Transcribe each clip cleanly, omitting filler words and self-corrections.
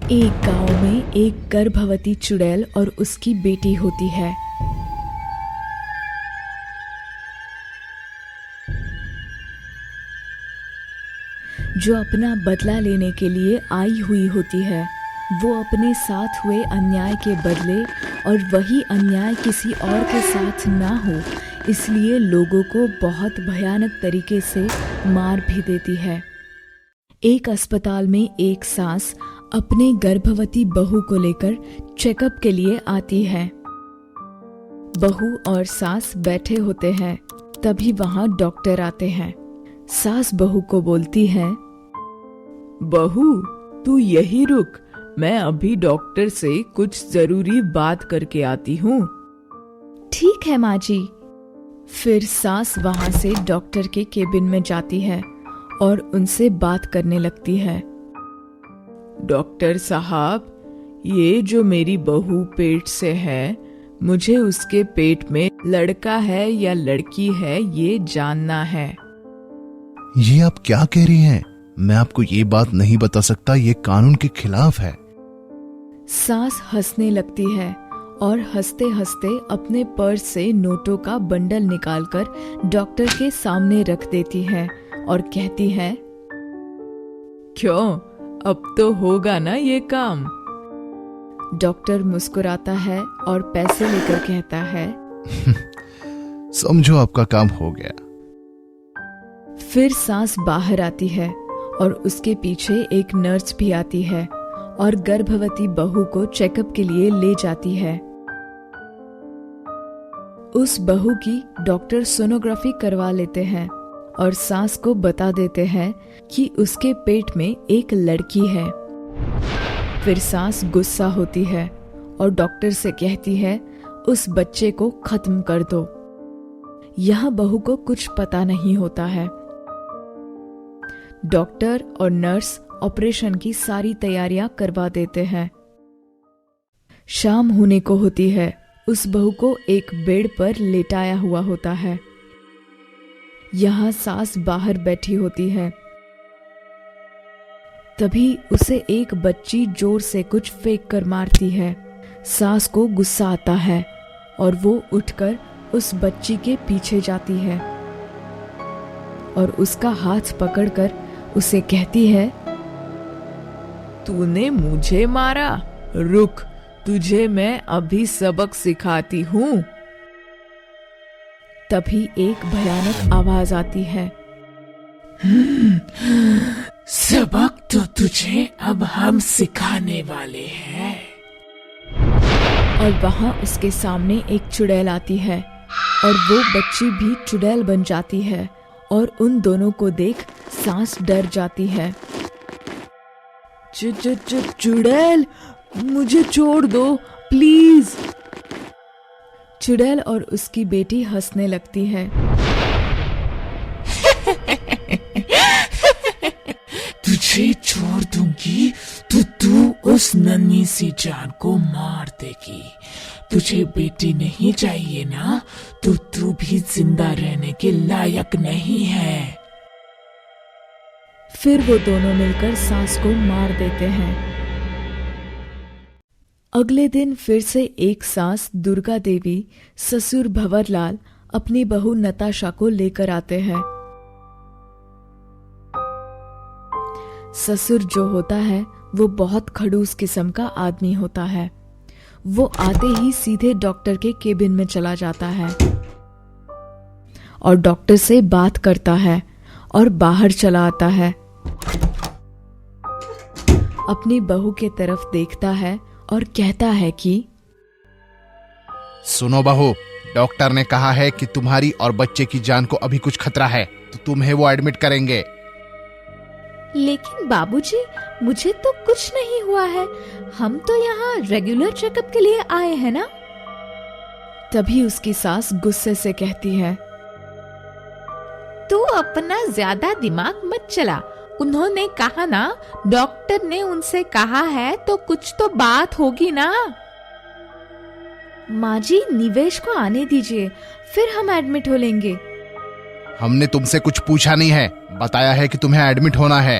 एक गांव में एक गर्भवती चुड़ैल और उसकी बेटी होती है। जो अपना बदला लेने के लिए आई हुई होती है। वो अपने साथ हुए अन्याय के बदले और वही अन्याय किसी और के साथ ना हो, इसलिए लोगों को बहुत भयानक तरीके से मार भी देती है। एक अस्पताल में एक सास अपने गर्भवती बहू को लेकर चेकअप के लिए आती है। बहू और सास बैठे होते हैं, तभी वहां डॉक्टर आते हैं। सास बहू को बोलती है, बहू तू यही रुक, मैं अभी डॉक्टर से कुछ जरूरी बात करके आती हूँ। ठीक है माँ जी। फिर सास वहां से डॉक्टर के केबिन में जाती है और उनसे बात करने लगती है। डॉक्टर साहब, ये जो मेरी बहू पेट से है, मुझे उसके पेट में लड़का है या लड़की है ये जानना है। ये आप क्या कह रही हैं? मैं आपको ये बात नहीं बता सकता, ये कानून के खिलाफ है। सास हंसने लगती है और हंसते हंसते अपने पर्स से नोटों का बंडल निकालकर डॉक्टर के सामने रख देती है और कहती है, क्यों, अब तो होगा ना ये काम? डॉक्टर मुस्कुराता है और पैसे लेकर कहता है, समझो आपका काम हो गया। फिर सास बाहर आती है और उसके पीछे एक नर्स भी आती है और गर्भवती बहू को चेकअप के लिए ले जाती है। उस बहू की डॉक्टर सोनोग्राफी करवा लेते हैं और सास को बता देते हैं कि उसके पेट में एक लड़की है। फिर सास गुस्सा होती है और डॉक्टर से कहती है, उस बच्चे को खत्म कर दो। यह बहू को कुछ पता नहीं होता है। डॉक्टर और नर्स ऑपरेशन की सारी तैयारियां करवा देते हैं। शाम होने को होती है। उस बहू को एक बेड पर लेटाया हुआ होता है। यहाँ सास बाहर बैठी होती है। तभी उसे एक बच्ची जोर से कुछ फेंक कर मारती है। सास को गुस्सा आता है और वो उठकर उस बच्ची के पीछे जाती है और उसका हाथ पकड़कर उसे कहती है, तूने मुझे मारा, रुक, तुझे मैं अभी सबक सिखाती हूँ। तभी एक भयानक आवाज आती है, सबक तो तुझे अब हम सिखाने वाले हैं। और वहां उसके सामने एक चुड़ैल आती है और वो बच्ची भी चुड़ैल बन जाती है और उन दोनों को देख सास डर जाती है। चुड़ैल, मुझे छोड़ दो प्लीज। चुड़ैल और उसकी बेटी हंसने लगती है। तुझे छोड़ दूंगी तो तू उस नन्ही सी जान को मार देगी। तुझे बेटी नहीं चाहिए ना, तो तू भी जिंदा रहने के लायक नहीं है। फिर वो दोनों मिलकर सास को मार देते हैं। अगले दिन फिर से एक सास दुर्गा देवी, ससुर भंवरलाल अपनी बहू नताशा को लेकर आते हैं। ससुर जो होता है वो बहुत खड़ूस किस्म का आदमी होता है। वो आते ही सीधे डॉक्टर के केबिन में चला जाता है और डॉक्टर से बात करता है और बाहर चला आता है। अपनी बहू के तरफ देखता है और कहता है कि, सुनो बहू, डॉक्टर ने कहा है कि तुम्हारी और बच्चे की जान को अभी कुछ खतरा है, तो तुम्हें वो एडमिट करेंगे। लेकिन बाबूजी, मुझे तो कुछ नहीं हुआ है। हम तो यहाँ रेगुलर चेकअप के लिए आए हैं ना। तभी उसकी सास गुस्से से कहती है, तू अपना ज्यादा दिमाग मत चला। उन्होंने कहा ना, डॉक्टर ने उनसे कहा है तो कुछ तो बात होगी ना। माँ जी, निवेश को आने दीजिए, फिर हम एडमिट हो लेंगे। हमने तुमसे कुछ पूछा नहीं है, बताया है कि तुम्हें एडमिट होना है।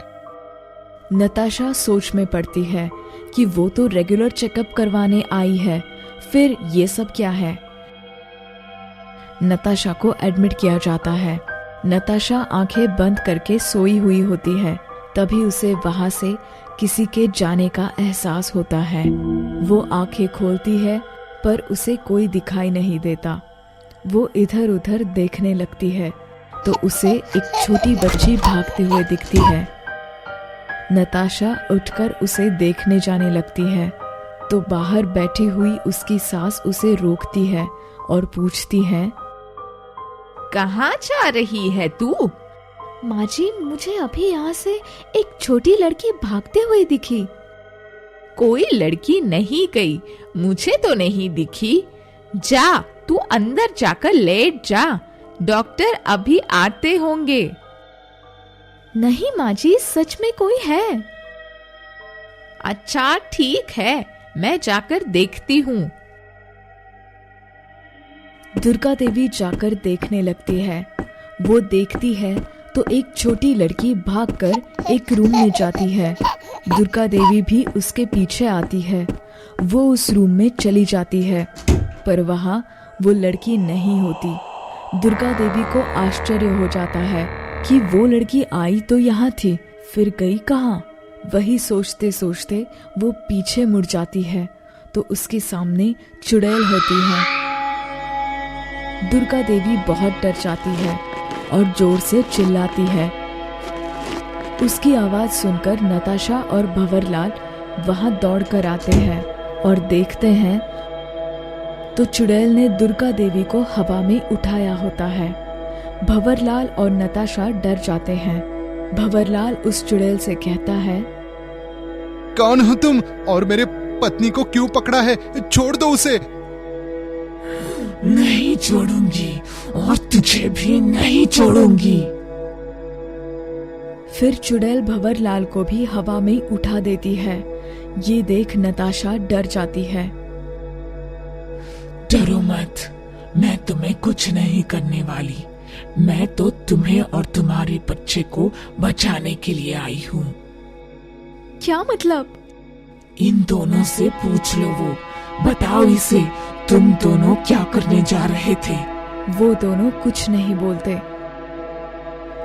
नताशा सोच में पड़ती है कि वो तो रेगुलर चेकअप करवाने आई है, फिर ये सब क्या है। नताशा को एडमिट किया जाता है। नताशा आंखें बंद करके सोई हुई होती है। तभी उसे वहां से किसी के जाने का एहसास होता है। वो आंखें खोलती है पर उसे कोई दिखाई नहीं देता। वो इधर उधर देखने लगती है तो उसे एक छोटी बच्ची भागते हुए दिखती है। नताशा उठकर उसे देखने जाने लगती है तो बाहर बैठी हुई उसकी सास उसे रोकती है और पूछती है, कहाँ जा रही है तू? माँ जी, मुझे अभी यहाँ से एक छोटी लड़की भागते हुए दिखी। कोई लड़की नहीं गई, मुझे तो नहीं दिखी। जा, तू अंदर जाकर लेट जा, डॉक्टर अभी आते होंगे। नहीं माँ जी, सच में कोई है। अच्छा ठीक है, मैं जाकर देखती हूँ। दुर्गा देवी जाकर देखने लगती है। वो देखती है तो एक छोटी लड़की भागकर एक रूम में जाती है। दुर्गा देवी भी उसके पीछे आती है। वो उस रूम में चली जाती है पर वहाँ वो लड़की नहीं होती। दुर्गा देवी को आश्चर्य हो जाता है कि वो लड़की आई तो यहाँ थी, फिर गई कहाँ। वही सोचते सोचते वो पीछे मुड़ जाती है तो उसके सामने चुड़ैल होती है। दुर्गा देवी बहुत डर जाती है और जोर से चिल्लाती है। उसकी आवाज सुनकर नताशा और भंवरलाल वहां दौड़कर आते हैं और देखते हैं तो चुड़ैल ने दुर्गा देवी को हवा में उठाया होता है। भंवरलाल और नताशा डर जाते हैं। भंवरलाल उस चुड़ैल से कहता है, कौन हो तुम और मेरे पत्नी को क्यों पकड़ा है? छोड़ दो उसे। नहीं छोड़ूंगी और तुझे भी नहीं छोड़ूंगी। फिर चुड़ैल भंवरलाल को भी हवा में उठा देती है। ये देख नताशा डर जाती है। डरो मत, मैं तुम्हें कुछ नहीं करने वाली। मैं तो तुम्हें और तुम्हारे बच्चे को बचाने के लिए आई हूँ। क्या मतलब? इन दोनों से पूछ लो, वो बताओ इसे, तुम दोनों क्या करने जा रहे थे? वो दोनों कुछ नहीं बोलते।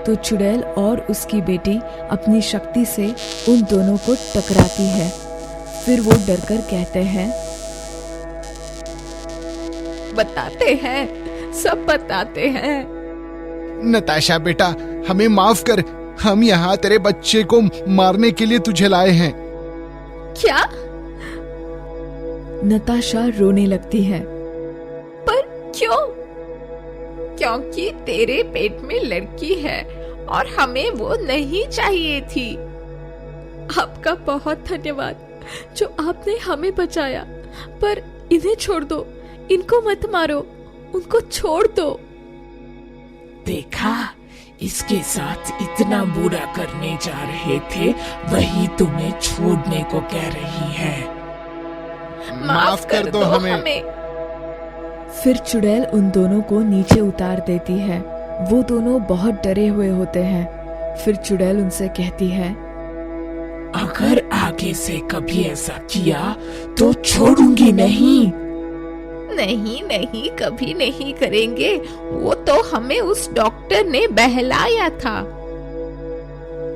तो चुड़ैल और उसकी बेटी अपनी शक्ति से उन दोनों को टकराती है। फिर वो डरकर कहते हैं, बताते हैं, सब बताते हैं। नताशा बेटा, हमें माफ कर। हम यहाँ तेरे बच्चे को मारने के लिए तुझे लाए हैं। क्या? नताशा रोने लगती है। पर क्यों? क्योंकि तेरे पेट में लड़की है और हमें वो नहीं चाहिए थी। आपका बहुत धन्यवाद जो आपने हमें बचाया, पर इन्हें छोड़ दो, इनको मत मारो, उनको छोड़ दो। देखा, इसके साथ इतना बुरा करने जा रहे थे, वही तुम्हें छोड़ने को कह रही है। माफ कर दो हमें। फिर चुड़ैल उन दोनों को नीचे उतार देती है। वो दोनों बहुत डरे हुए होते हैं। फिर चुड़ैल उनसे कहती है, अगर आगे से कभी ऐसा किया तो छोड़ूंगी नहीं। नहीं नहीं, कभी नहीं करेंगे। वो तो हमें उस डॉक्टर ने बहलाया था।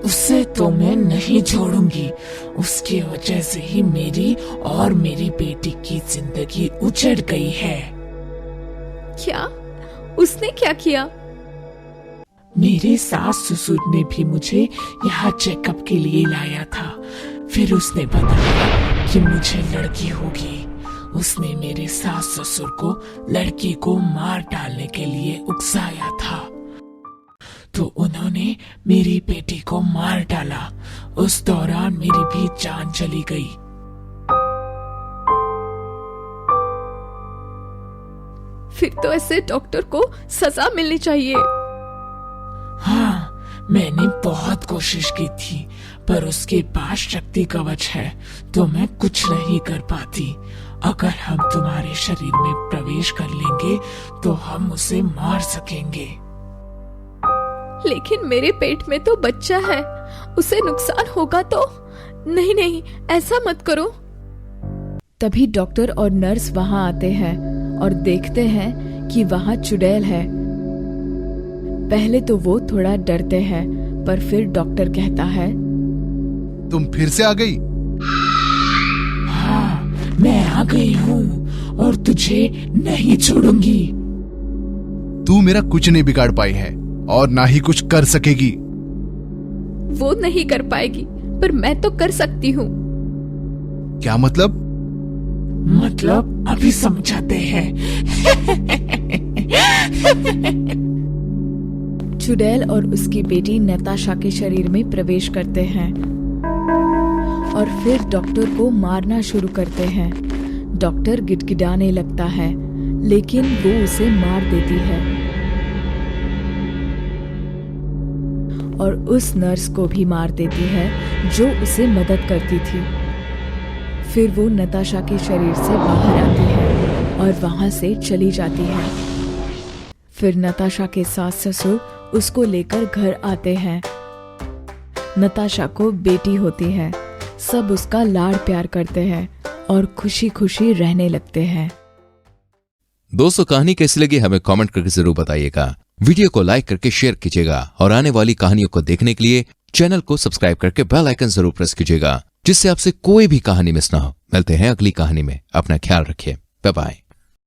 उससे तो मैं नहीं छोड़ूंगी। उसकी वजह से ही मेरी और मेरी बेटी की जिंदगी उजड़ गई है। क्या? उसने क्या किया? मेरे सास ससुर ने भी मुझे यहाँ चेकअप के लिए लाया था। फिर उसने बताया कि मुझे लड़की होगी। उसने मेरे सास ससुर को लड़की को मार डालने के लिए उकसाया था, तो उन्होंने मेरी बेटी को मार डाला। उस दौरान मेरी भी जान चली गई। फिर तो ऐसे डॉक्टर को सजा मिलनी चाहिए। हाँ, मैंने बहुत कोशिश की थी, पर उसके पास शक्ति कवच है तो मैं कुछ नहीं कर पाती। अगर हम तुम्हारे शरीर में प्रवेश कर लेंगे तो हम उसे मार सकेंगे। लेकिन मेरे पेट में तो बच्चा है उसे नुकसान होगा तो। नहीं नहीं, ऐसा मत करो। तभी डॉक्टर और नर्स वहां आते हैं और देखते हैं कि वहां चुड़ैल है। पहले तो वो थोड़ा डरते हैं, पर फिर डॉक्टर कहता है, तुम फिर से आ गई? हाँ, मैं आ गई हूँ और तुझे नहीं छोड़ूंगी। तू मेरा कुछ नहीं बिगाड़ पाई है और ना ही कुछ कर सकेगी। वो नहीं कर पाएगी, पर मैं तो कर सकती हूँ। क्या मतलब? मतलब अभी समझाते हैं। चुड़ैल और उसकी बेटी नताशा के शरीर में प्रवेश करते हैं और फिर डॉक्टर को मारना शुरू करते हैं। डॉक्टर गिड़गिड़ाने लगता है, लेकिन वो उसे मार देती है और उस नर्स को भी मार देती है जो उसे मदद करती थी। फिर वो नताशा के शरीर से बाहर आती है और वहां से चली जाती है। फिर नताशा के सास ससुर उसको लेकर घर आते हैं। नताशा को बेटी होती है। सब उसका लाड़ प्यार करते हैं और खुशी खुशी रहने लगते हैं। दोस्तों, कहानी कैसी लगी हमें कमेंट करके जरूर बताइएगा। वीडियो को लाइक करके शेयर कीजिएगा और आने वाली कहानियों को देखने के लिए चैनल को सब्सक्राइब करके बेल आइकन जरूर प्रेस कीजिएगा, जिससे आपसे कोई भी कहानी मिस ना हो। मिलते हैं अगली कहानी में। अपना ख्याल रखिए। Bye bye.